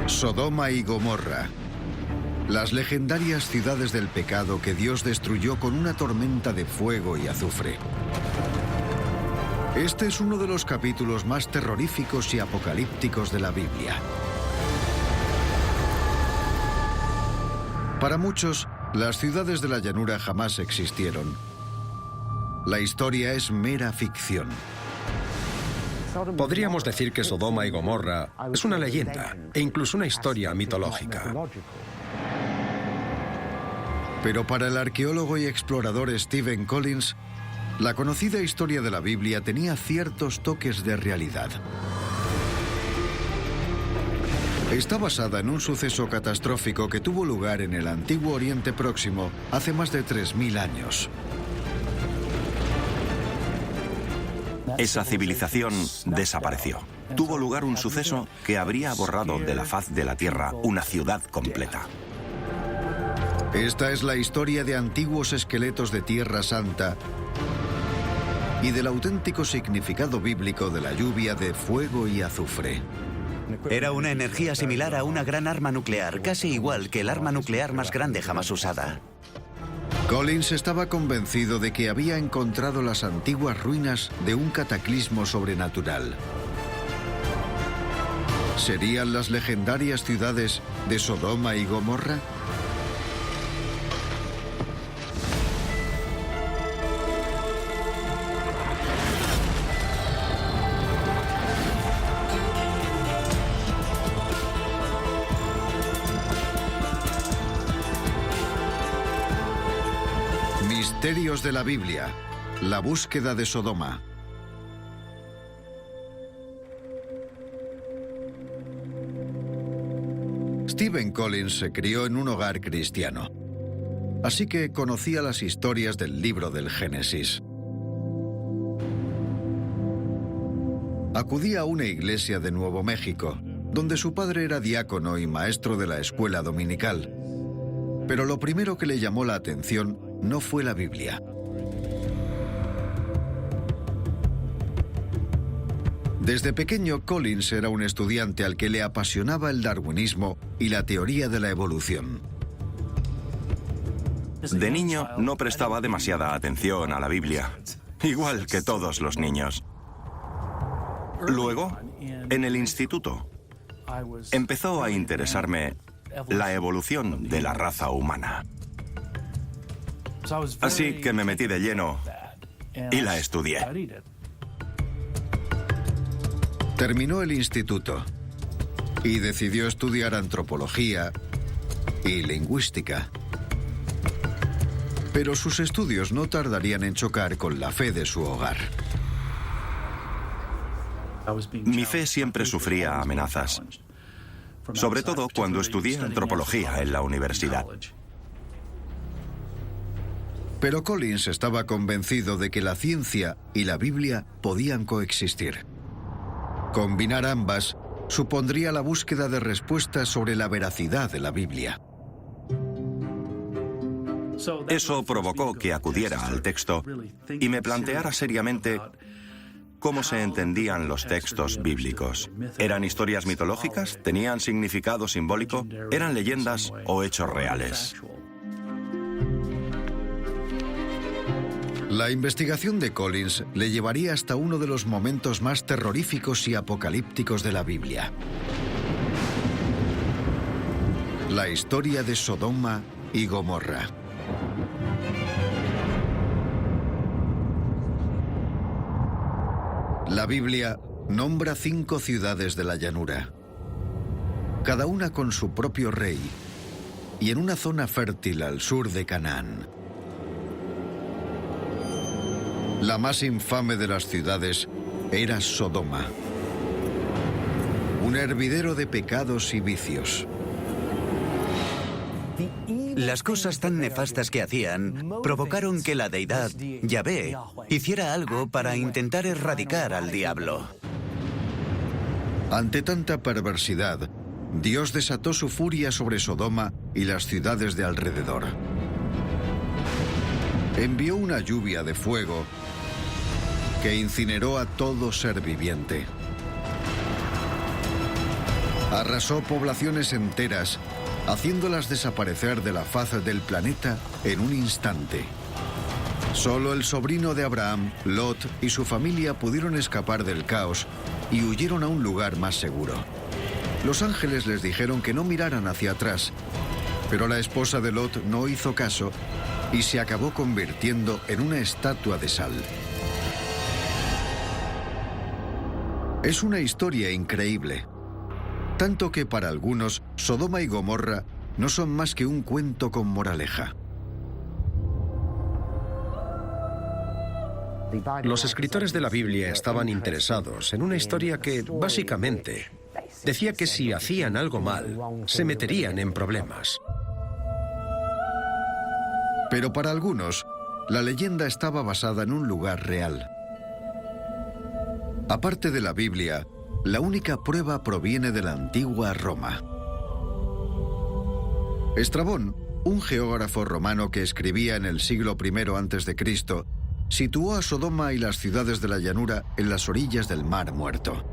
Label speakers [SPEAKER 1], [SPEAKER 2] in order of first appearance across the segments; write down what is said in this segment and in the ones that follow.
[SPEAKER 1] Sodoma y Gomorra, las legendarias ciudades del pecado que Dios destruyó con una tormenta de fuego y azufre. Este es uno de los capítulos más terroríficos y apocalípticos de la Biblia. Para muchos, las ciudades de la llanura jamás existieron. La historia es mera ficción.
[SPEAKER 2] Podríamos decir que Sodoma y Gomorra es una leyenda e incluso una historia mitológica.
[SPEAKER 1] Pero para el arqueólogo y explorador Stephen Collins, la conocida historia de la Biblia tenía ciertos toques de realidad. Está basada en un suceso catastrófico que tuvo lugar en el antiguo Oriente Próximo hace más de 3000 años.
[SPEAKER 3] Esa civilización desapareció. Tuvo lugar un suceso que habría borrado de la faz de la Tierra una ciudad completa.
[SPEAKER 1] Esta es la historia de antiguos esqueletos de Tierra Santa y del auténtico significado bíblico de la lluvia de fuego y azufre.
[SPEAKER 4] Era una energía similar a una gran arma nuclear, casi igual que el arma nuclear más grande jamás usada.
[SPEAKER 1] Collins estaba convencido de que había encontrado las antiguas ruinas de un cataclismo sobrenatural. ¿Serían las legendarias ciudades de Sodoma y Gomorra? Misterios de la Biblia, la búsqueda de Sodoma. Stephen Collins se crió en un hogar cristiano, así que conocía las historias del libro del Génesis. Acudía a una iglesia de Nuevo México, donde su padre era diácono y maestro de la escuela dominical. Pero lo primero que le llamó la atención no fue la Biblia. Desde pequeño, Collins era un estudiante al que le apasionaba el darwinismo y la teoría de la evolución.
[SPEAKER 3] De niño no prestaba demasiada atención a la Biblia, igual que todos los niños. Luego, en el instituto, empezó a interesarme la evolución de la raza humana. Así que me metí de lleno y la estudié.
[SPEAKER 1] Terminó el instituto y decidió estudiar antropología y lingüística. Pero sus estudios no tardarían en chocar con la fe de su hogar.
[SPEAKER 3] Mi fe siempre sufría amenazas, sobre todo cuando estudié antropología en la universidad.
[SPEAKER 1] Pero Collins estaba convencido de que la ciencia y la Biblia podían coexistir. Combinar ambas supondría la búsqueda de respuestas sobre la veracidad de la Biblia.
[SPEAKER 3] Eso provocó que acudiera al texto y me planteara seriamente cómo se entendían los textos bíblicos. ¿Eran historias mitológicas? ¿Tenían significado simbólico? ¿Eran leyendas o hechos reales?
[SPEAKER 1] La investigación de Collins le llevaría hasta uno de los momentos más terroríficos y apocalípticos de la Biblia. La historia de Sodoma y Gomorra. La Biblia nombra 5 ciudades de la llanura, cada una con su propio rey, y en una zona fértil al sur de Canaán. La más infame de las ciudades era Sodoma, un hervidero de pecados y vicios.
[SPEAKER 4] Las cosas tan nefastas que hacían provocaron que la deidad, Yahvé, hiciera algo para intentar erradicar al diablo.
[SPEAKER 1] Ante tanta perversidad, Dios desató su furia sobre Sodoma y las ciudades de alrededor. Envió una lluvia de fuego que incineró a todo ser viviente. Arrasó poblaciones enteras, haciéndolas desaparecer de la faz del planeta en un instante. Solo el sobrino de Abraham, Lot, y su familia pudieron escapar del caos y huyeron a un lugar más seguro. Los ángeles les dijeron que no miraran hacia atrás, pero la esposa de Lot no hizo caso y se acabó convirtiendo en una estatua de sal. Es una historia increíble, tanto que para algunos Sodoma y Gomorra no son más que un cuento con moraleja.
[SPEAKER 2] Los escritores de la Biblia estaban interesados en una historia que, básicamente, decía que si hacían algo mal, se meterían en problemas.
[SPEAKER 1] Pero para algunos, la leyenda estaba basada en un lugar real. Aparte de la Biblia, la única prueba proviene de la antigua Roma. Estrabón, un geógrafo romano que escribía en el siglo I a.C., situó a Sodoma y las ciudades de la llanura en las orillas del Mar Muerto.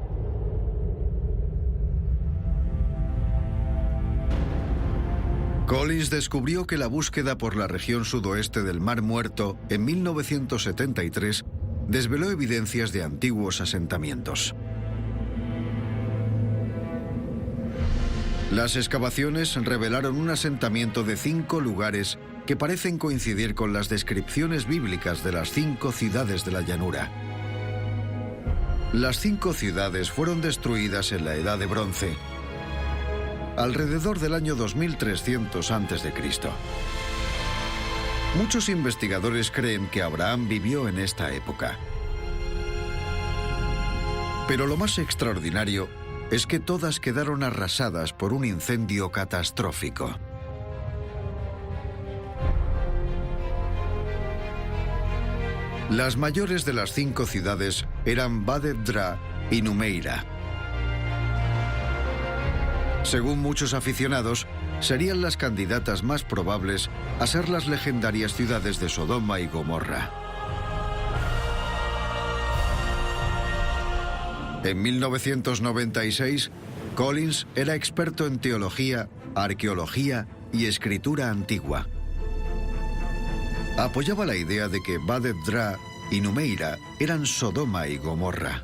[SPEAKER 1] Collins descubrió que la búsqueda por la región sudoeste del Mar Muerto en 1973 desveló evidencias de antiguos asentamientos. Las excavaciones revelaron un asentamiento de 5 lugares que parecen coincidir con las descripciones bíblicas de las 5 ciudades de la llanura. Las 5 ciudades fueron destruidas en la Edad de Bronce, alrededor del año 2300 a.C. Muchos investigadores creen que Abraham vivió en esta época. Pero lo más extraordinario es que todas quedaron arrasadas por un incendio catastrófico. Las mayores de las 5 ciudades eran Bad-edh-Drah y Numeira. Según muchos aficionados, serían las candidatas más probables a ser las legendarias ciudades de Sodoma y Gomorra. En 1996, Collins era experto en teología, arqueología y escritura antigua. Apoyaba la idea de que Bad-edh-Drah y Numeira eran Sodoma y Gomorra.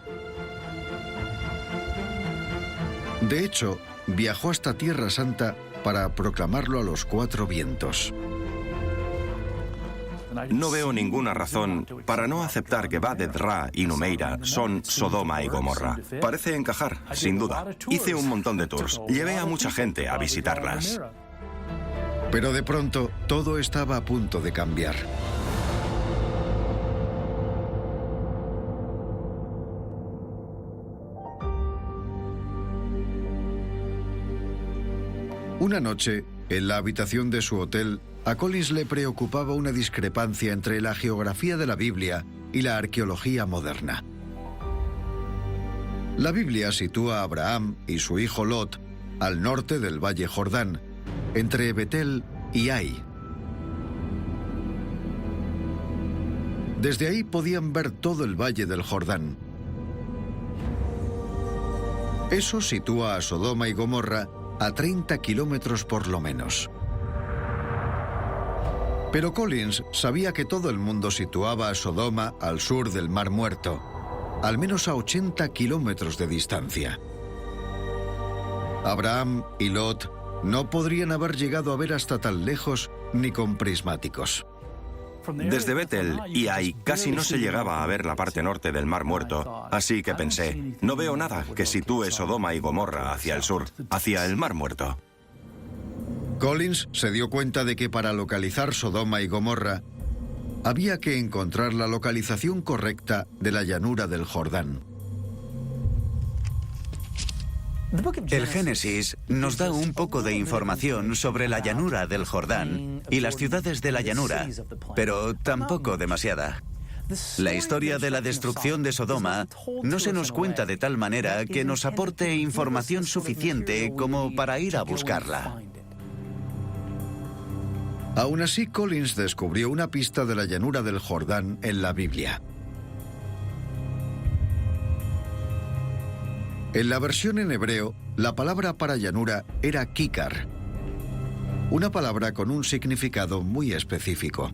[SPEAKER 1] De hecho, viajó hasta Tierra Santa para proclamarlo a los 4 vientos.
[SPEAKER 3] No veo ninguna razón para no aceptar que Bad-edh-Drah y Numeira son Sodoma y Gomorra. Parece encajar, sin duda. Hice un montón de tours. Llevé a mucha gente a visitarlas.
[SPEAKER 1] Pero de pronto, todo estaba a punto de cambiar. Una noche, en la habitación de su hotel, a Collins le preocupaba una discrepancia entre la geografía de la Biblia y la arqueología moderna. La Biblia sitúa a Abraham y su hijo Lot al norte del Valle Jordán, entre Betel y Ai. Desde ahí podían ver todo el Valle del Jordán. Eso sitúa a Sodoma y Gomorra a 30 kilómetros por lo menos. Pero Collins sabía que todo el mundo situaba a Sodoma al sur del Mar Muerto, al menos a 80 kilómetros de distancia. Abraham y Lot no podrían haber llegado a ver hasta tan lejos ni con prismáticos.
[SPEAKER 3] Desde Betel y Ai casi no se llegaba a ver la parte norte del Mar Muerto, así que pensé, no veo nada que sitúe Sodoma y Gomorra hacia el sur, hacia el Mar Muerto.
[SPEAKER 1] Collins se dio cuenta de que para localizar Sodoma y Gomorra había que encontrar la localización correcta de la llanura del Jordán.
[SPEAKER 4] El Génesis nos da un poco de información sobre la llanura del Jordán y las ciudades de la llanura, pero tampoco demasiada. La historia de la destrucción de Sodoma no se nos cuenta de tal manera que nos aporte información suficiente como para ir a buscarla.
[SPEAKER 1] Aún así, Collins descubrió una pista de la llanura del Jordán en la Biblia. En la versión en hebreo, la palabra para llanura era kikar, una palabra con un significado muy específico.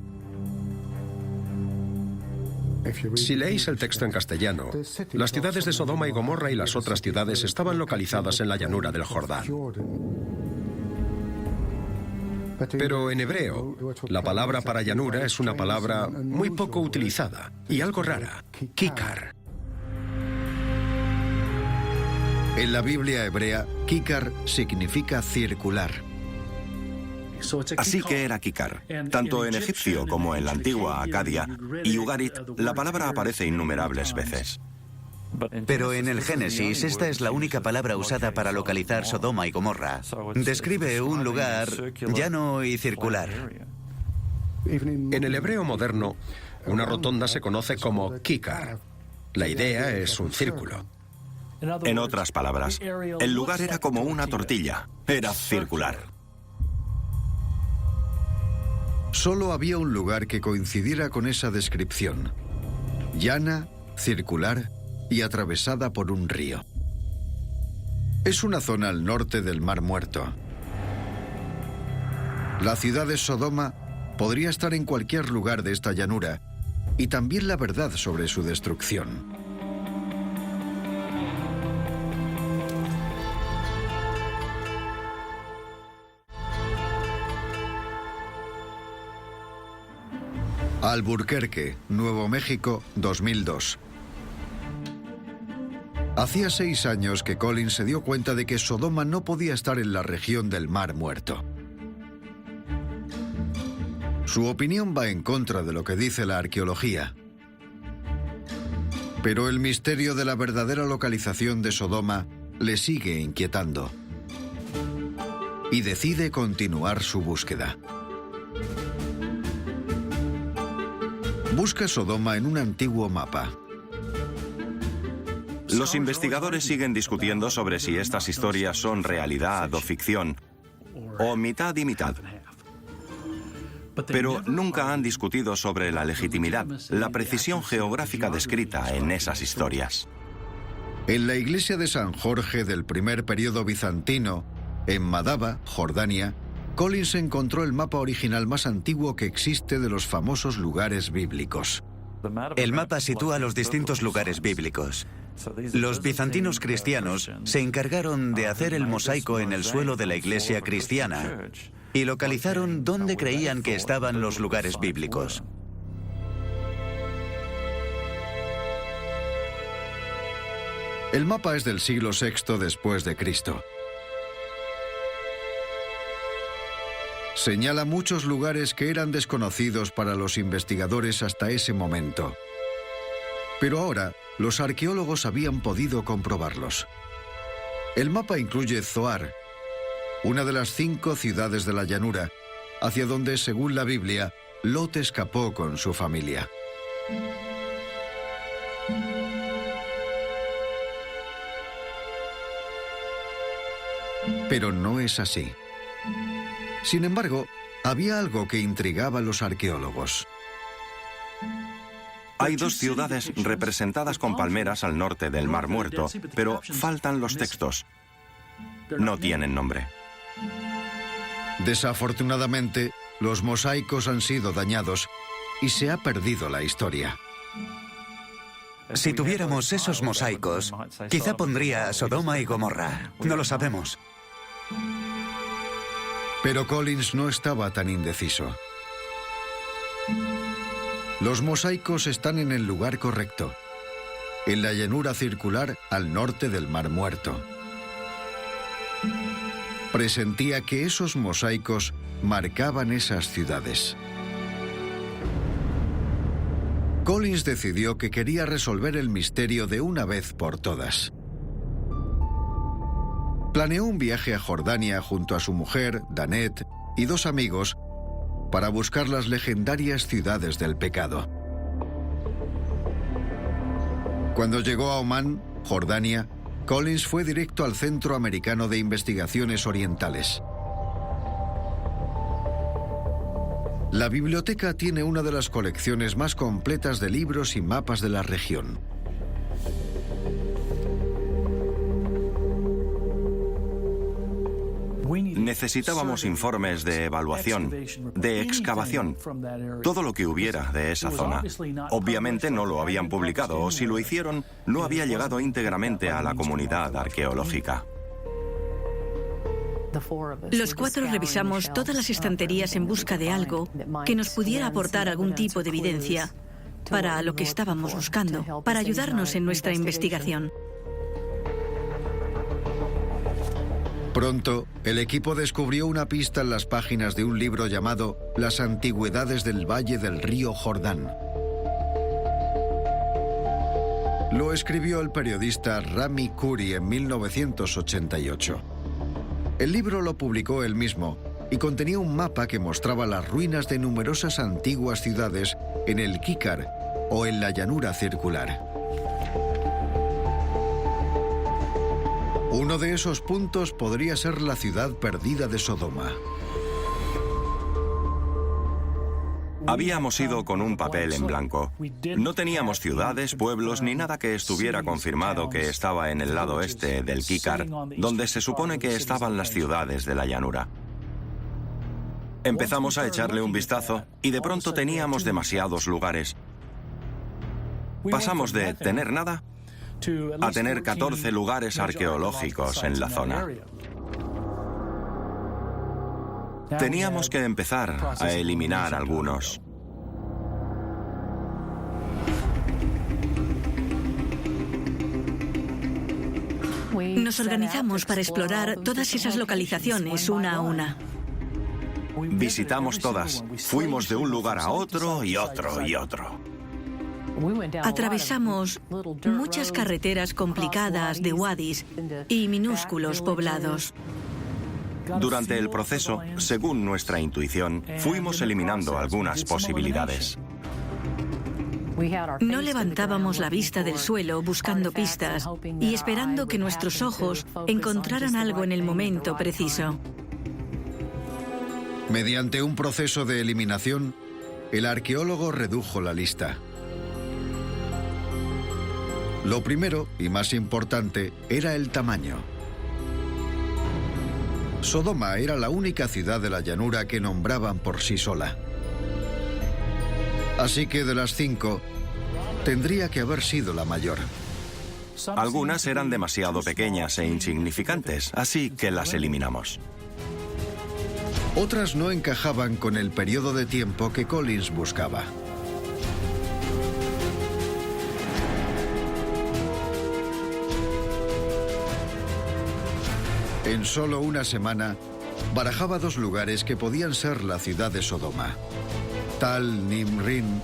[SPEAKER 2] Si leéis el texto en castellano, las ciudades de Sodoma y Gomorra y las otras ciudades estaban localizadas en la llanura del Jordán. Pero en hebreo, la palabra para llanura es una palabra muy poco utilizada y algo rara, kikar.
[SPEAKER 1] En la Biblia hebrea, kikar significa circular.
[SPEAKER 3] Así que era Kikar. Tanto en egipcio como en la antigua Acadia y Ugarit, la palabra aparece innumerables veces.
[SPEAKER 4] Pero en el Génesis, esta es la única palabra usada para localizar Sodoma y Gomorra. Describe un lugar llano y circular.
[SPEAKER 2] En el hebreo moderno, una rotonda se conoce como kikar. La idea es un círculo.
[SPEAKER 3] En otras palabras, el lugar era como una tortilla. Era circular.
[SPEAKER 1] Solo había un lugar que coincidiera con esa descripción: llana, circular y atravesada por un río. Es una zona al norte del Mar Muerto. La ciudad de Sodoma podría estar en cualquier lugar de esta llanura, y también la verdad sobre su destrucción. Albuquerque, Nuevo México, 2002. Hacía 6 años que Collins se dio cuenta de que Sodoma no podía estar en la región del Mar Muerto. Su opinión va en contra de lo que dice la arqueología. Pero el misterio de la verdadera localización de Sodoma le sigue inquietando. Y decide continuar su búsqueda. Busca Sodoma en un antiguo mapa.
[SPEAKER 3] Los investigadores siguen discutiendo sobre si estas historias son realidad o ficción, o mitad y mitad. Pero nunca han discutido sobre la legitimidad, la precisión geográfica descrita en esas historias.
[SPEAKER 1] En la iglesia de San Jorge del primer periodo bizantino, en Madaba, Jordania, Collins encontró el mapa original más antiguo que existe de los famosos lugares bíblicos.
[SPEAKER 4] El mapa sitúa los distintos lugares bíblicos. Los bizantinos cristianos se encargaron de hacer el mosaico en el suelo de la iglesia cristiana y localizaron dónde creían que estaban los lugares bíblicos.
[SPEAKER 1] El mapa es del siglo VI después de Cristo. Señala muchos lugares que eran desconocidos para los investigadores hasta ese momento. Pero ahora, los arqueólogos habían podido comprobarlos. El mapa incluye Zoar, una de las 5 ciudades de la llanura, hacia donde, según la Biblia, Lot escapó con su familia. Pero no es así. Sin embargo, había algo que intrigaba a los arqueólogos.
[SPEAKER 3] Hay 2 ciudades representadas con palmeras al norte del Mar Muerto, pero faltan los textos. No tienen nombre.
[SPEAKER 1] Desafortunadamente, los mosaicos han sido dañados y se ha perdido la historia.
[SPEAKER 4] Si tuviéramos esos mosaicos, quizá pondría Sodoma y Gomorra. No lo sabemos.
[SPEAKER 1] Pero Collins no estaba tan indeciso. Los mosaicos están en el lugar correcto, en la llanura circular al norte del Mar Muerto. Presentía que esos mosaicos marcaban esas ciudades. Collins decidió que quería resolver el misterio de una vez por todas. Planeó un viaje a Jordania junto a su mujer, Danette, y 2 amigos para buscar las legendarias ciudades del pecado. Cuando llegó a Omán, Jordania, Collins fue directo al Centro Americano de Investigaciones Orientales. La biblioteca tiene una de las colecciones más completas de libros y mapas de la región.
[SPEAKER 3] Necesitábamos informes de evaluación, de excavación, todo lo que hubiera de esa zona. Obviamente no lo habían publicado, o si lo hicieron, no había llegado íntegramente a la comunidad arqueológica.
[SPEAKER 5] Los cuatro revisamos todas las estanterías en busca de algo que nos pudiera aportar algún tipo de evidencia para lo que estábamos buscando, para ayudarnos en nuestra investigación.
[SPEAKER 1] Pronto, el equipo descubrió una pista en las páginas de un libro llamado Las Antigüedades del Valle del Río Jordán. Lo escribió el periodista Rami Khouri en 1988. El libro lo publicó él mismo y contenía un mapa que mostraba las ruinas de numerosas antiguas ciudades en el Kícar o en la llanura circular. Uno de esos puntos podría ser la ciudad perdida de Sodoma.
[SPEAKER 3] Habíamos ido con un papel en blanco. No teníamos ciudades, pueblos ni nada que estuviera confirmado que estaba en el lado este del Kícar, donde se supone que estaban las ciudades de la llanura. Empezamos a echarle un vistazo y de pronto teníamos demasiados lugares. Pasamos de tener nada a tener 14 lugares arqueológicos en la zona. Teníamos que empezar a eliminar algunos.
[SPEAKER 5] Nos organizamos para explorar todas esas localizaciones una a una.
[SPEAKER 3] Visitamos todas. Fuimos de un lugar a otro y otro y otro.
[SPEAKER 5] Atravesamos muchas carreteras complicadas de wadis y minúsculos poblados.
[SPEAKER 3] Durante el proceso, según nuestra intuición, fuimos eliminando algunas posibilidades.
[SPEAKER 5] No levantábamos la vista del suelo buscando pistas y esperando que nuestros ojos encontraran algo en el momento preciso.
[SPEAKER 1] Mediante un proceso de eliminación, el arqueólogo redujo la lista. Lo primero y más importante era el tamaño. Sodoma era la única ciudad de la llanura que nombraban por sí sola. Así que de las 5, tendría que haber sido la mayor.
[SPEAKER 3] Algunas eran demasiado pequeñas e insignificantes, así que las eliminamos.
[SPEAKER 1] Otras no encajaban con el periodo de tiempo que Collins buscaba. En solo una semana, barajaba 2 lugares que podían ser la ciudad de Sodoma: Tal Nimrin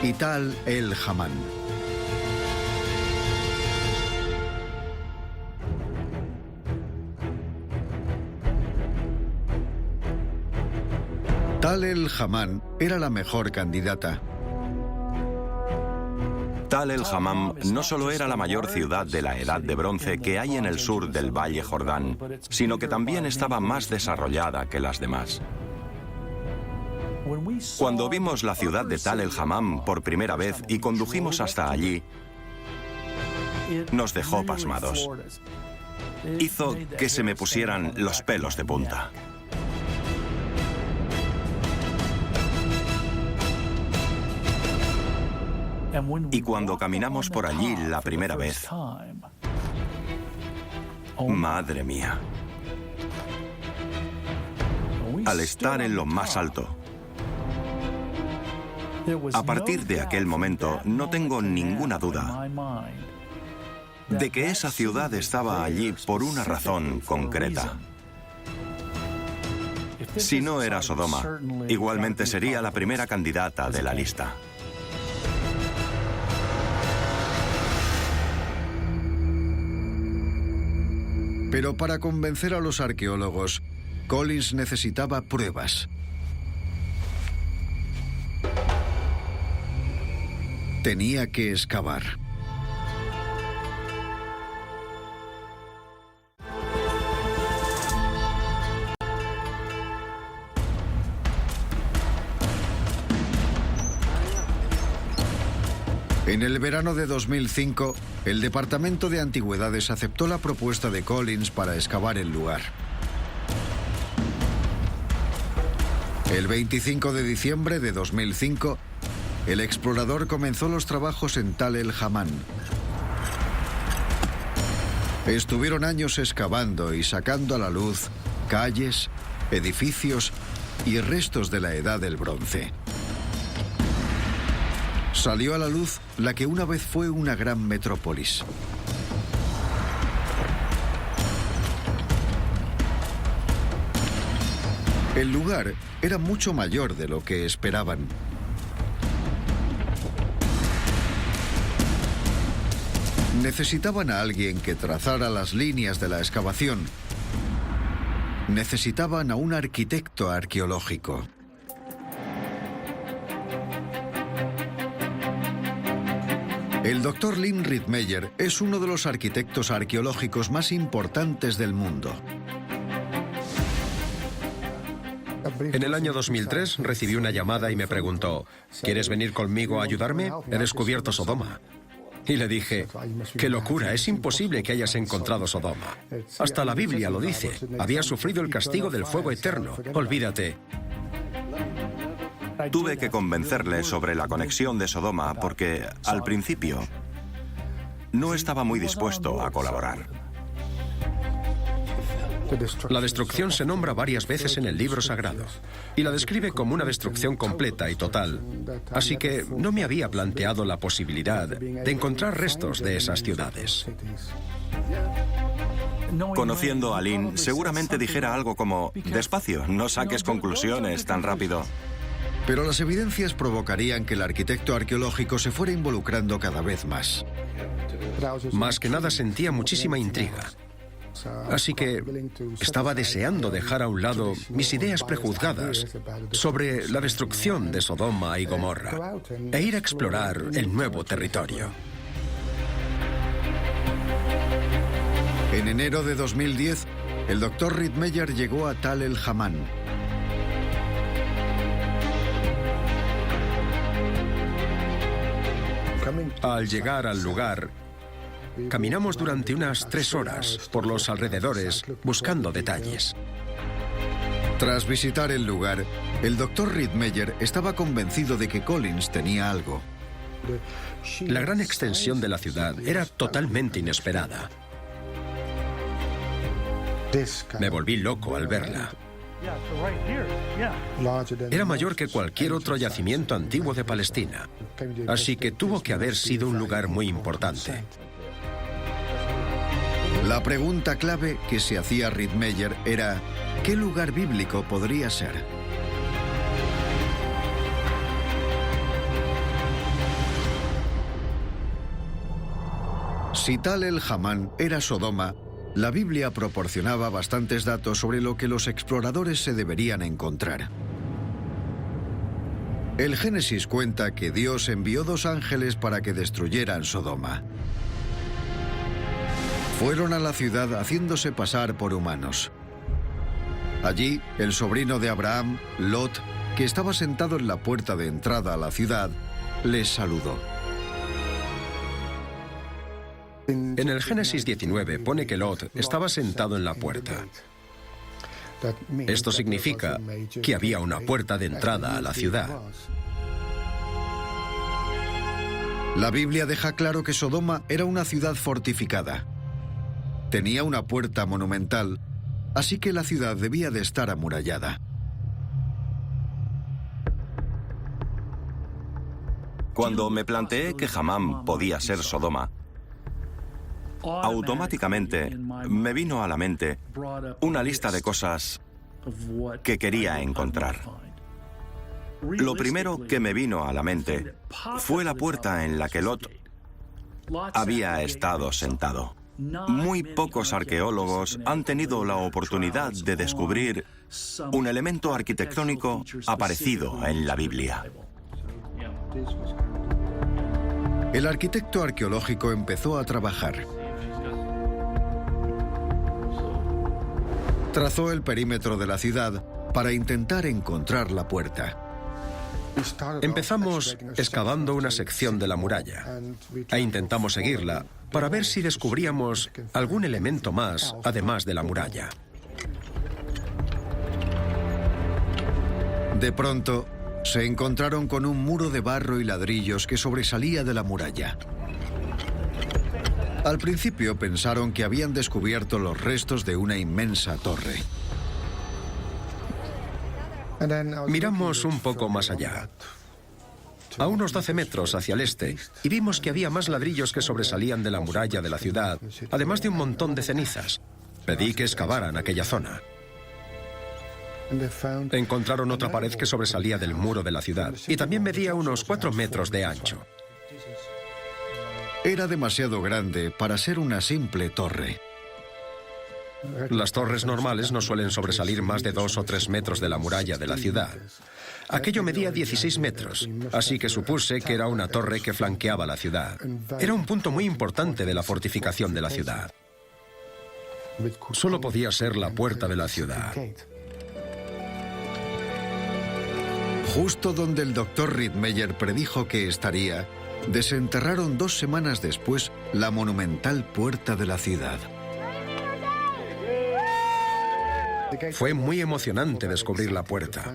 [SPEAKER 1] y Tal el Hamán. Tal el Hamán era la mejor candidata.
[SPEAKER 3] Tal el Hammam no solo era la mayor ciudad de la Edad de Bronce que hay en el sur del Valle Jordán, sino que también estaba más desarrollada que las demás. Cuando vimos la ciudad de Tal el Hammam por primera vez y condujimos hasta allí, nos dejó pasmados. Hizo que se me pusieran los pelos de punta. Y cuando caminamos por allí la primera vez, madre mía, al estar en lo más alto, a partir de aquel momento no tengo ninguna duda de que esa ciudad estaba allí por una razón concreta. Si no era Sodoma, igualmente sería la primera candidata de la lista.
[SPEAKER 1] Pero para convencer a los arqueólogos, Collins necesitaba pruebas. Tenía que excavar. En el verano de 2005, el Departamento de Antigüedades aceptó la propuesta de Collins para excavar el lugar. El 25 de diciembre de 2005, el explorador comenzó los trabajos en Tal el Hammam. Estuvieron años excavando y sacando a la luz calles, edificios y restos de la Edad del Bronce. Salió a la luz la que una vez fue una gran metrópolis. El lugar era mucho mayor de lo que esperaban. Necesitaban a alguien que trazara las líneas de la excavación. Necesitaban a un arquitecto arqueológico. El Dr. Lynn Rittmeyer es uno de los arquitectos arqueológicos más importantes del mundo.
[SPEAKER 2] En el año 2003 recibí una llamada y me preguntó, ¿quieres venir conmigo a ayudarme? He descubierto Sodoma. Y le dije, ¡qué locura! Es imposible que hayas encontrado Sodoma. Hasta la Biblia lo dice. Había sufrido el castigo del fuego eterno. Olvídate.
[SPEAKER 3] Tuve que convencerle sobre la conexión de Sodoma porque, al principio, no estaba muy dispuesto a colaborar.
[SPEAKER 2] La destrucción se nombra varias veces en el libro sagrado y la describe como una destrucción completa y total. Así que no me había planteado la posibilidad de encontrar restos de esas ciudades.
[SPEAKER 3] Conociendo a Lynn, seguramente dijera algo como, despacio, no saques conclusiones tan rápido.
[SPEAKER 1] Pero las evidencias provocarían que el arquitecto arqueológico se fuera involucrando cada vez más.
[SPEAKER 2] Más que nada sentía muchísima intriga. Así que estaba deseando dejar a un lado mis ideas prejuzgadas sobre la destrucción de Sodoma y Gomorra e ir a explorar el nuevo territorio.
[SPEAKER 1] En enero de 2010, el Dr. Rittmeyer llegó a Tal el Hammam.
[SPEAKER 2] Al llegar al lugar, caminamos durante unas 3 horas por los alrededores buscando detalles.
[SPEAKER 1] Tras visitar el lugar, el Dr. Rittmeyer estaba convencido de que Collins tenía algo.
[SPEAKER 2] La gran extensión de la ciudad era totalmente inesperada. Me volví loco al verla. Era mayor que cualquier otro yacimiento antiguo de Palestina, así que tuvo que haber sido un lugar muy importante.
[SPEAKER 1] La pregunta clave que se hacía Rittmeyer era, ¿qué lugar bíblico podría ser? Si Tal el Hammam era Sodoma, la Biblia proporcionaba bastantes datos sobre lo que los exploradores se deberían encontrar. El Génesis cuenta que Dios envió 2 ángeles para que destruyeran Sodoma. Fueron a la ciudad haciéndose pasar por humanos. Allí, el sobrino de Abraham, Lot, que estaba sentado en la puerta de entrada a la ciudad, les saludó.
[SPEAKER 2] En el Génesis 19 pone que Lot estaba sentado en la puerta. Esto significa que había una puerta de entrada a la ciudad.
[SPEAKER 1] La Biblia deja claro que Sodoma era una ciudad fortificada. Tenía una puerta monumental, así que la ciudad debía de estar amurallada.
[SPEAKER 3] Cuando me planteé que Hammam podía ser Sodoma, automáticamente me vino a la mente una lista de cosas que quería encontrar. Lo primero que me vino a la mente fue la puerta en la que Lot había estado sentado. Muy pocos arqueólogos han tenido la oportunidad de descubrir un elemento arquitectónico aparecido en la Biblia.
[SPEAKER 1] El arquitecto arqueológico empezó a trabajar. Trazó el perímetro de la ciudad para intentar encontrar la puerta.
[SPEAKER 2] Empezamos excavando una sección de la muralla e intentamos seguirla para ver si descubríamos algún elemento más además de la muralla.
[SPEAKER 1] De pronto, se encontraron con un muro de barro y ladrillos que sobresalía de la muralla. Al principio pensaron que habían descubierto los restos de una inmensa torre.
[SPEAKER 2] Miramos un poco más allá, a unos 12 metros hacia el este, y vimos que había más ladrillos que sobresalían de la muralla de la ciudad, además de un montón de cenizas. Pedí que excavaran aquella zona. Encontraron otra pared que sobresalía del muro de la ciudad, y también medía unos 4 metros de ancho.
[SPEAKER 1] Era demasiado grande para ser una simple torre.
[SPEAKER 2] Las torres normales no suelen sobresalir más de 2 o 3 metros de la muralla de la ciudad. Aquello medía 16 metros, así que supuse que era una torre que flanqueaba la ciudad. Era un punto muy importante de la fortificación de la ciudad. Solo podía ser la puerta de la ciudad.
[SPEAKER 1] Justo donde el Dr. Rittmeyer predijo que estaría, desenterraron 2 semanas después la monumental puerta de la ciudad.
[SPEAKER 2] Fue muy emocionante descubrir la puerta,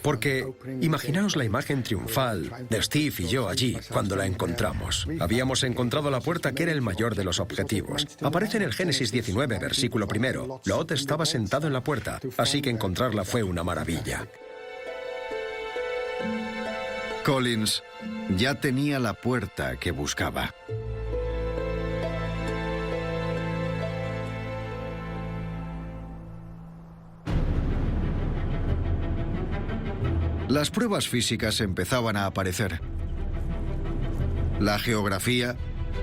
[SPEAKER 2] porque imaginaos la imagen triunfal de Steve y yo allí cuando la encontramos. Habíamos encontrado la puerta, que era el mayor de los objetivos. Aparece en el Génesis 19, versículo 1. Lot estaba sentado en la puerta, así que encontrarla fue una maravilla.
[SPEAKER 1] Collins ya tenía la puerta que buscaba. Las pruebas físicas empezaban a aparecer. La geografía,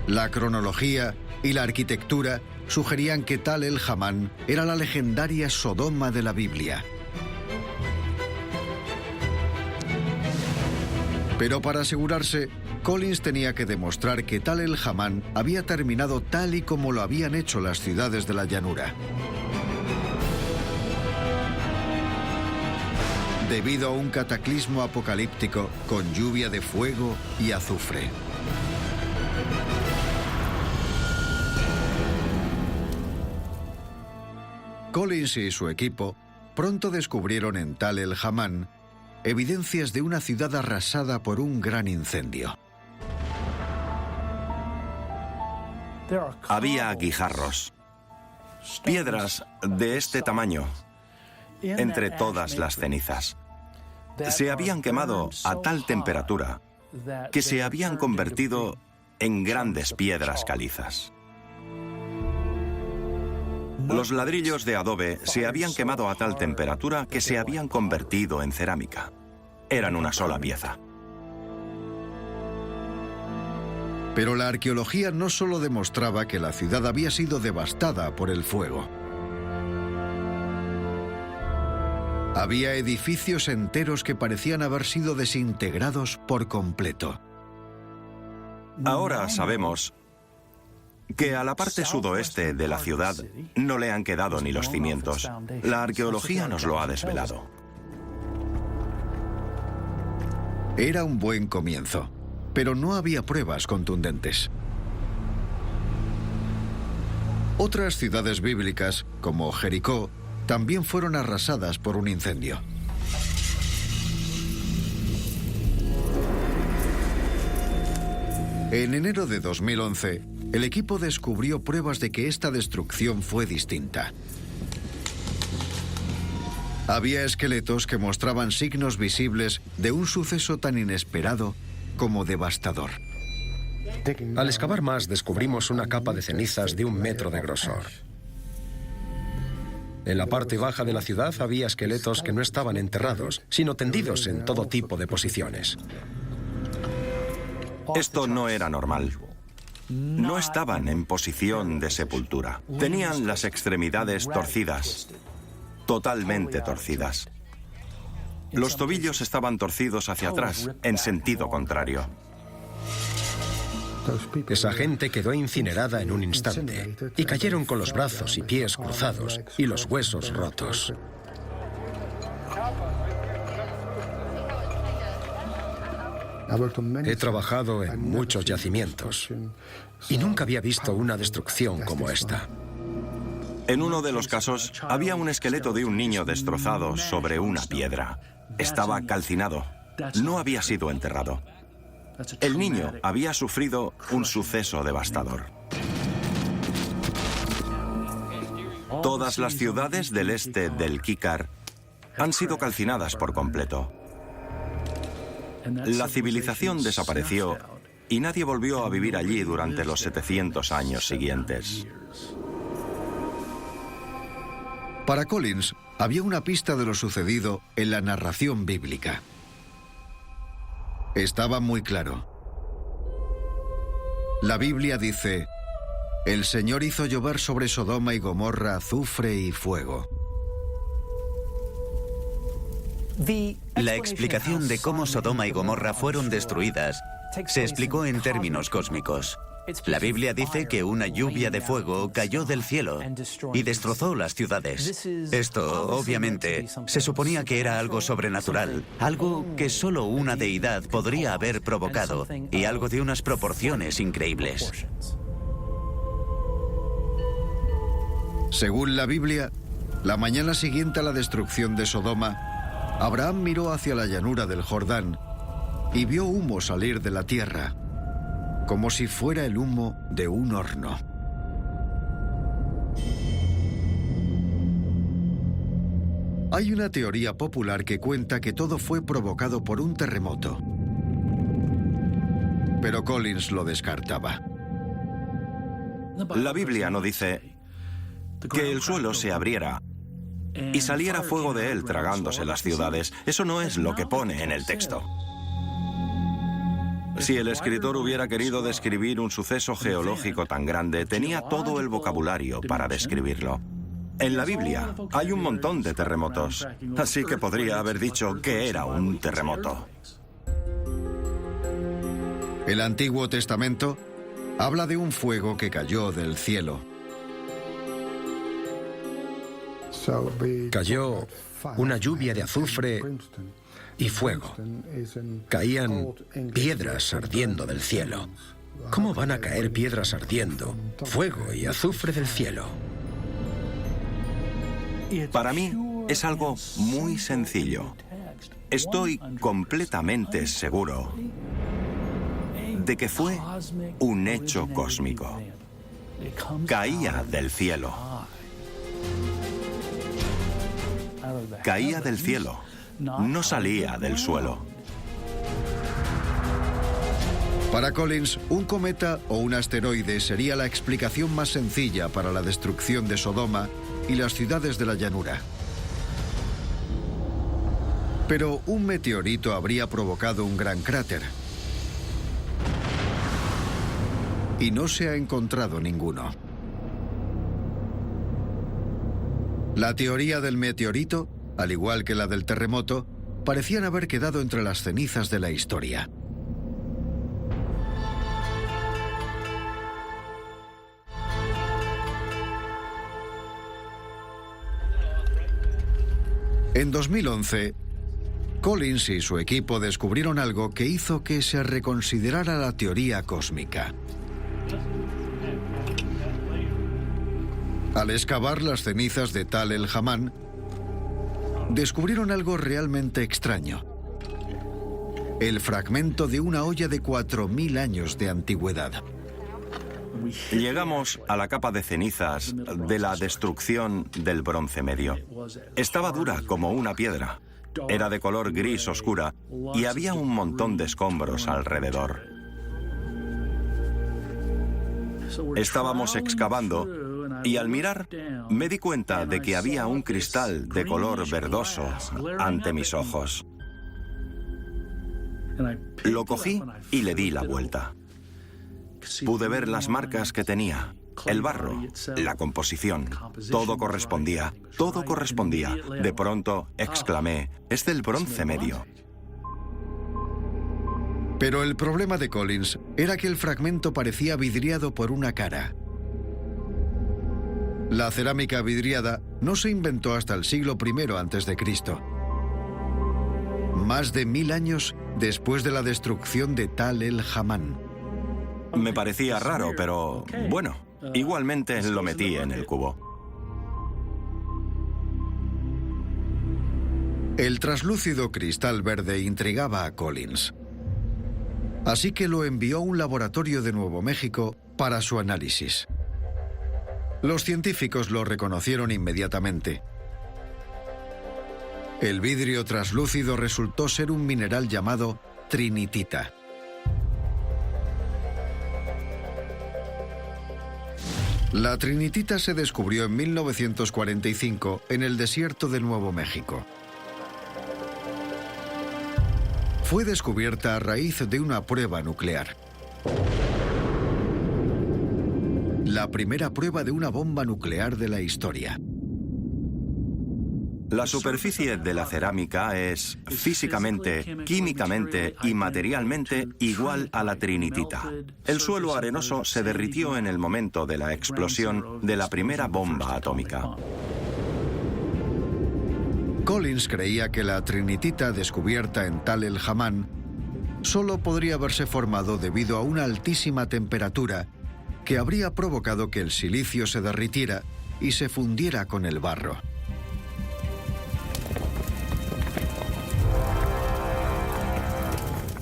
[SPEAKER 1] la cronología y la arquitectura sugerían que Tal el-Hammam era la legendaria Sodoma de la Biblia. Pero para asegurarse, Collins tenía que demostrar que Tal el-Hammam había terminado tal y como lo habían hecho las ciudades de la llanura. Debido a un cataclismo apocalíptico con lluvia de fuego y azufre. Collins y su equipo pronto descubrieron en Tal el-Hammam evidencias de una ciudad arrasada por un gran incendio.
[SPEAKER 3] Había guijarros, piedras de este tamaño, entre todas las cenizas. Se habían quemado a tal temperatura que se habían convertido en grandes piedras calizas. Los ladrillos de adobe se habían quemado a tal temperatura que se habían convertido en cerámica. Eran una sola pieza.
[SPEAKER 1] Pero la arqueología no solo demostraba que la ciudad había sido devastada por el fuego. Había edificios enteros que parecían haber sido desintegrados por completo.
[SPEAKER 3] Ahora sabemos que a la parte sudoeste de la ciudad no le han quedado ni los cimientos. La arqueología nos lo ha desvelado.
[SPEAKER 1] Era un buen comienzo, pero no había pruebas contundentes. Otras ciudades bíblicas, como Jericó, también fueron arrasadas por un incendio. En enero de 2011, el equipo descubrió pruebas de que esta destrucción fue distinta. Había esqueletos que mostraban signos visibles de un suceso tan inesperado como devastador.
[SPEAKER 2] Al excavar más, descubrimos una capa de cenizas de 1 metro de grosor. En la parte baja de la ciudad había esqueletos que no estaban enterrados, sino tendidos en todo tipo de posiciones.
[SPEAKER 3] Esto no era normal. No estaban en posición de sepultura. Tenían las extremidades torcidas, totalmente torcidas. Los tobillos estaban torcidos hacia atrás, en sentido contrario.
[SPEAKER 2] Esa gente quedó incinerada en un instante y cayeron con los brazos y pies cruzados y los huesos rotos. He trabajado en muchos yacimientos y nunca había visto una destrucción como esta.
[SPEAKER 3] En uno de los casos, había un esqueleto de un niño destrozado sobre una piedra. estaba calcinado. No había sido enterrado. El niño había sufrido un suceso devastador. Todas las ciudades del este del Kícar han sido calcinadas por completo. La civilización desapareció y nadie volvió a vivir allí durante los 700 años siguientes.
[SPEAKER 1] Para Collins, había una pista de lo sucedido en la narración bíblica. Estaba muy claro. La Biblia dice: el Señor hizo llover sobre Sodoma y Gomorra azufre y fuego.
[SPEAKER 4] La explicación de cómo Sodoma y Gomorra fueron destruidas se explicó en términos cósmicos. La Biblia dice que una lluvia de fuego cayó del cielo y destrozó las ciudades. Esto, obviamente, se suponía que era algo sobrenatural, algo que solo una deidad podría haber provocado y algo de unas proporciones increíbles.
[SPEAKER 1] Según la Biblia, la mañana siguiente a la destrucción de Sodoma, Abraham miró hacia la llanura del Jordán y vio humo salir de la tierra, como si fuera el humo de un horno. Hay una teoría popular que cuenta que todo fue provocado por un terremoto, pero Collins lo descartaba.
[SPEAKER 3] La Biblia no dice que el suelo se abriera y saliera fuego de él tragándose las ciudades. Eso no es lo que pone en el texto. Si el escritor hubiera querido describir un suceso geológico tan grande, tenía todo el vocabulario para describirlo. En la Biblia hay un montón de terremotos, así que podría haber dicho que era un terremoto.
[SPEAKER 1] El Antiguo Testamento habla de un fuego que cayó del cielo.
[SPEAKER 2] Cayó una lluvia de azufre y fuego. Caían piedras ardiendo del cielo. ¿Cómo van a caer piedras ardiendo? Fuego y azufre del cielo.
[SPEAKER 3] Para mí es algo muy sencillo. Estoy completamente seguro de que fue un hecho cósmico. Caía del cielo. Caía del cielo. No salía del suelo.
[SPEAKER 1] Para Collins, un cometa o un asteroide sería la explicación más sencilla para la destrucción de Sodoma y las ciudades de la llanura. Pero un meteorito habría provocado un gran cráter. Y no se ha encontrado ninguno. La teoría del meteorito, al igual que la del terremoto, parecían haber quedado entre las cenizas de la historia. En 2011, Collins y su equipo descubrieron algo que hizo que se reconsiderara la teoría cósmica. Al excavar las cenizas de Tal el Hamán, descubrieron algo realmente extraño. El fragmento de una olla de 4000 años de antigüedad.
[SPEAKER 3] Llegamos a la capa de cenizas de la destrucción del Bronce Medio. Estaba dura como una piedra. Era de color gris oscura y había un montón de escombros alrededor. Estábamos excavando y al mirar me di cuenta de que había un cristal de color verdoso ante mis ojos. Lo cogí y le di la vuelta. Pude ver las marcas que tenía, el barro, la composición, todo correspondía, todo correspondía. De pronto exclamé, es del Bronce Medio.
[SPEAKER 1] Pero el problema de Collins era que el fragmento parecía vidriado por una cara. La cerámica vidriada no se inventó hasta el siglo I a.C., más de 1000 años después de la destrucción de Tal el Hamán.
[SPEAKER 3] Me parecía raro, pero bueno, igualmente lo metí en el cubo.
[SPEAKER 1] El traslúcido cristal verde intrigaba a Collins. Así que lo envió a un laboratorio de Nuevo México para su análisis. Los científicos lo reconocieron inmediatamente. El vidrio traslúcido resultó ser un mineral llamado trinitita. La trinitita se descubrió en 1945 en el desierto de Nuevo México. Fue descubierta a raíz de una prueba nuclear. La primera prueba de una bomba nuclear de la historia.
[SPEAKER 3] La superficie de la cerámica es físicamente, químicamente y materialmente igual a la trinitita. El suelo arenoso se derritió en el momento de la explosión de la primera bomba atómica.
[SPEAKER 1] Collins creía que la trinitita descubierta en Tal el Hammam solo podría haberse formado debido a una altísima temperatura que habría provocado que el silicio se derritiera y se fundiera con el barro.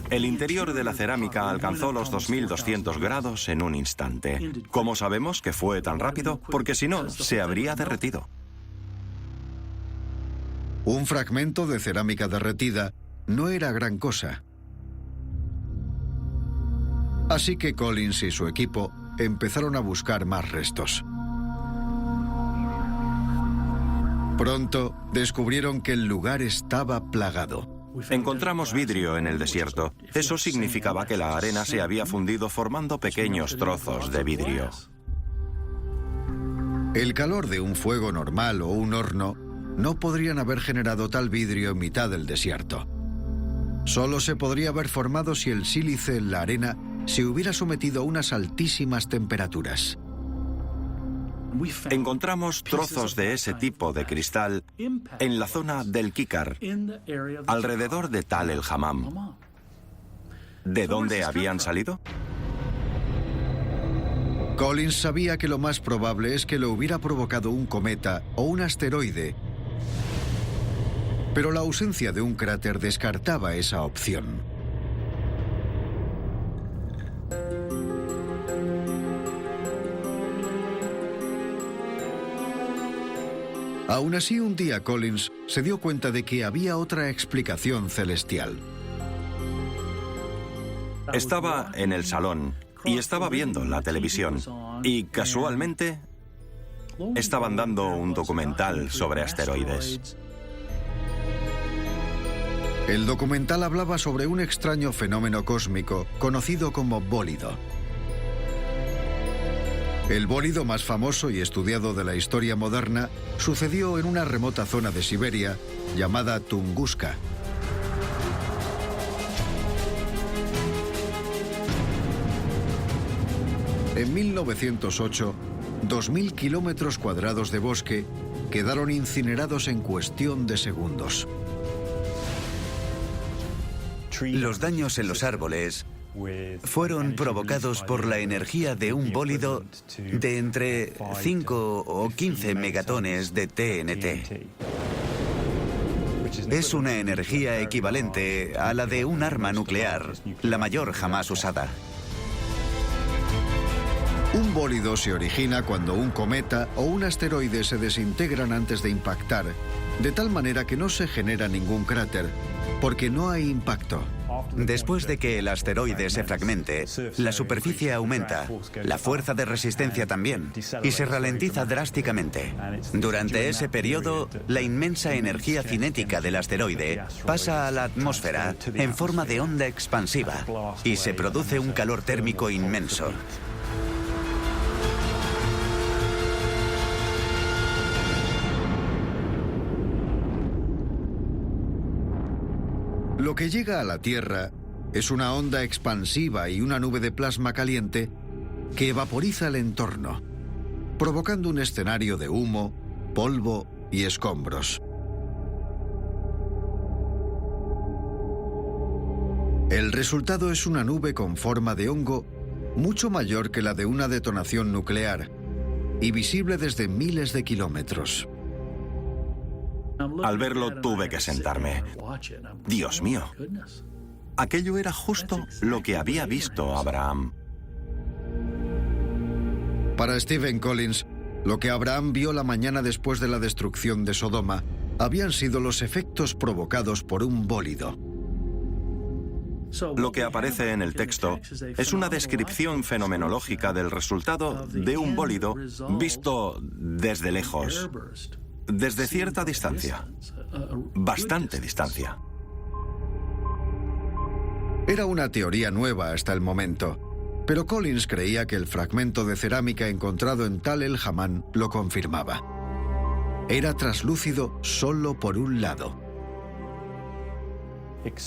[SPEAKER 3] El interior de la cerámica alcanzó los 2200 grados en un instante. ¿Cómo sabemos que fue tan rápido? Porque si no, se habría derretido.
[SPEAKER 1] Un fragmento de cerámica derretida no era gran cosa. Así que Collins y su equipo empezaron a buscar más restos. Pronto descubrieron que el lugar estaba plagado.
[SPEAKER 3] Encontramos vidrio en el desierto. Eso significaba que la arena se había fundido formando pequeños trozos de vidrio.
[SPEAKER 1] El calor de un fuego normal o un horno no podrían haber generado tal vidrio en mitad del desierto. Solo se podría haber formado si el sílice en la arena se hubiera sometido a unas altísimas temperaturas.
[SPEAKER 3] Encontramos trozos de ese tipo de cristal en la zona del Kícar, alrededor de Tal el Hammam. ¿De dónde habían salido?
[SPEAKER 1] Collins sabía que lo más probable es que lo hubiera provocado un cometa o un asteroide, pero la ausencia de un cráter descartaba esa opción. Aún así, un día Collins se dio cuenta de que había otra explicación celestial.
[SPEAKER 3] Estaba en el salón y estaba viendo la televisión y casualmente estaban dando un documental sobre asteroides.
[SPEAKER 1] El documental hablaba sobre un extraño fenómeno cósmico conocido como bólido. El bólido más famoso y estudiado de la historia moderna sucedió en una remota zona de Siberia llamada Tunguska. En 1908, 2.000 kilómetros cuadrados de bosque quedaron incinerados en cuestión de segundos.
[SPEAKER 4] Los daños en los árboles fueron provocados por la energía de un bólido de entre 5 o 15 megatones de TNT. Es una energía equivalente a la de un arma nuclear, la mayor jamás usada.
[SPEAKER 1] Un bólido se origina cuando un cometa o un asteroide se desintegran antes de impactar, de tal manera que no se genera ningún cráter, porque no hay impacto.
[SPEAKER 4] Después de que el asteroide se fragmente, la superficie aumenta, la fuerza de resistencia también, y se ralentiza drásticamente. Durante ese periodo, la inmensa energía cinética del asteroide pasa a la atmósfera en forma de onda expansiva y se produce un calor térmico inmenso.
[SPEAKER 1] Lo que llega a la Tierra es una onda expansiva y una nube de plasma caliente que vaporiza el entorno, provocando un escenario de humo, polvo y escombros. El resultado es una nube con forma de hongo mucho mayor que la de una detonación nuclear y visible desde miles de kilómetros.
[SPEAKER 3] Al verlo tuve que sentarme. Dios mío, aquello era justo lo que había visto Abraham.
[SPEAKER 1] Para Stephen Collins, lo que Abraham vio la mañana después de la destrucción de Sodoma habían sido los efectos provocados por un bólido.
[SPEAKER 3] Lo que aparece en el texto es una descripción fenomenológica del resultado de un bólido visto desde lejos, desde cierta distancia, bastante distancia.
[SPEAKER 1] Era una teoría nueva hasta el momento, pero Collins creía que el fragmento de cerámica encontrado en Tal el Hamán lo confirmaba. Era traslúcido solo por un lado.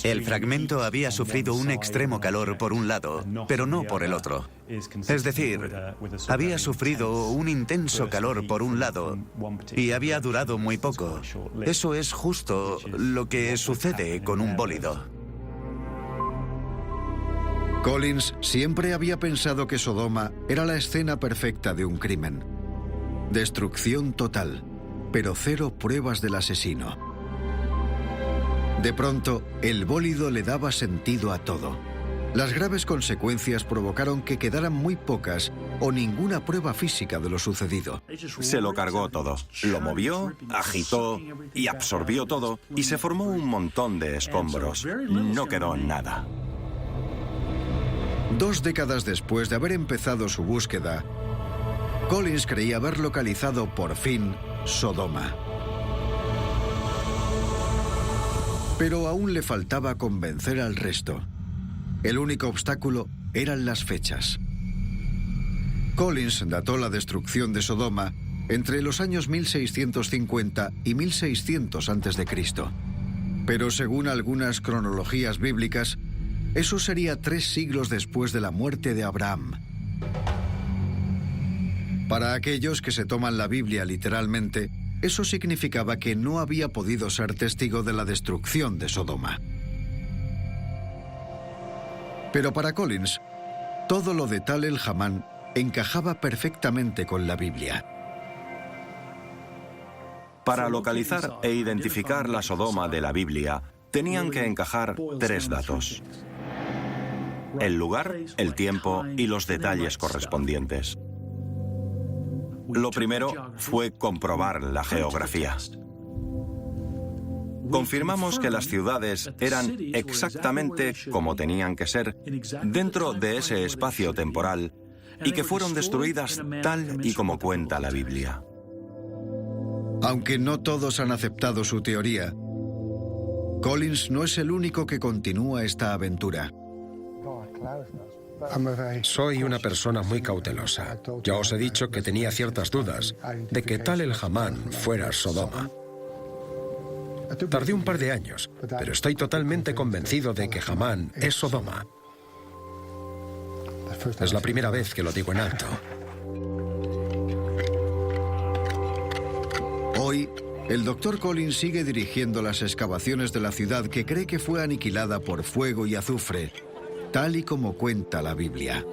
[SPEAKER 4] El fragmento había sufrido un extremo calor por un lado, pero no por el otro. Es decir, había sufrido un intenso calor por un lado y había durado muy poco. Eso es justo lo que sucede con un bólido.
[SPEAKER 1] Collins siempre había pensado que Sodoma era la escena perfecta de un crimen. Destrucción total, pero cero pruebas del asesino. De pronto, el bólido le daba sentido a todo. Las graves consecuencias provocaron que quedaran muy pocas o ninguna prueba física de lo sucedido.
[SPEAKER 3] Se lo cargó todo. Lo movió, agitó y absorbió todo, y se formó un montón de escombros. No quedó nada.
[SPEAKER 1] 2 décadas después de haber empezado su búsqueda, Collins creía haber localizado por fin Sodoma. Pero aún le faltaba convencer al resto. El único obstáculo eran las fechas. Collins dató la destrucción de Sodoma entre los años 1650 y 1600 a.C. Pero según algunas cronologías bíblicas, eso sería 3 siglos después de la muerte de Abraham. Para aquellos que se toman la Biblia literalmente, eso significaba que no había podido ser testigo de la destrucción de Sodoma. Pero para Collins, todo lo de Tal el Hamán encajaba perfectamente con la Biblia.
[SPEAKER 3] Para localizar e identificar la Sodoma de la Biblia, tenían que encajar 3 datos: el lugar, el tiempo y los detalles correspondientes. Lo primero fue comprobar la geografía. Confirmamos que las ciudades eran exactamente como tenían que ser dentro de ese espacio temporal y que fueron destruidas tal y como cuenta la Biblia.
[SPEAKER 1] Aunque no todos han aceptado su teoría, Collins no es el único que continúa esta aventura.
[SPEAKER 2] Soy una persona muy cautelosa. Ya os he dicho que tenía ciertas dudas de que Tal el Hamán fuera Sodoma. Tardé un par de años, pero estoy totalmente convencido de que Hamán es Sodoma. Es la primera vez que lo digo en alto.
[SPEAKER 1] Hoy, el Dr. Collins sigue dirigiendo las excavaciones de la ciudad que cree que fue aniquilada por fuego y azufre, tal y como cuenta la Biblia.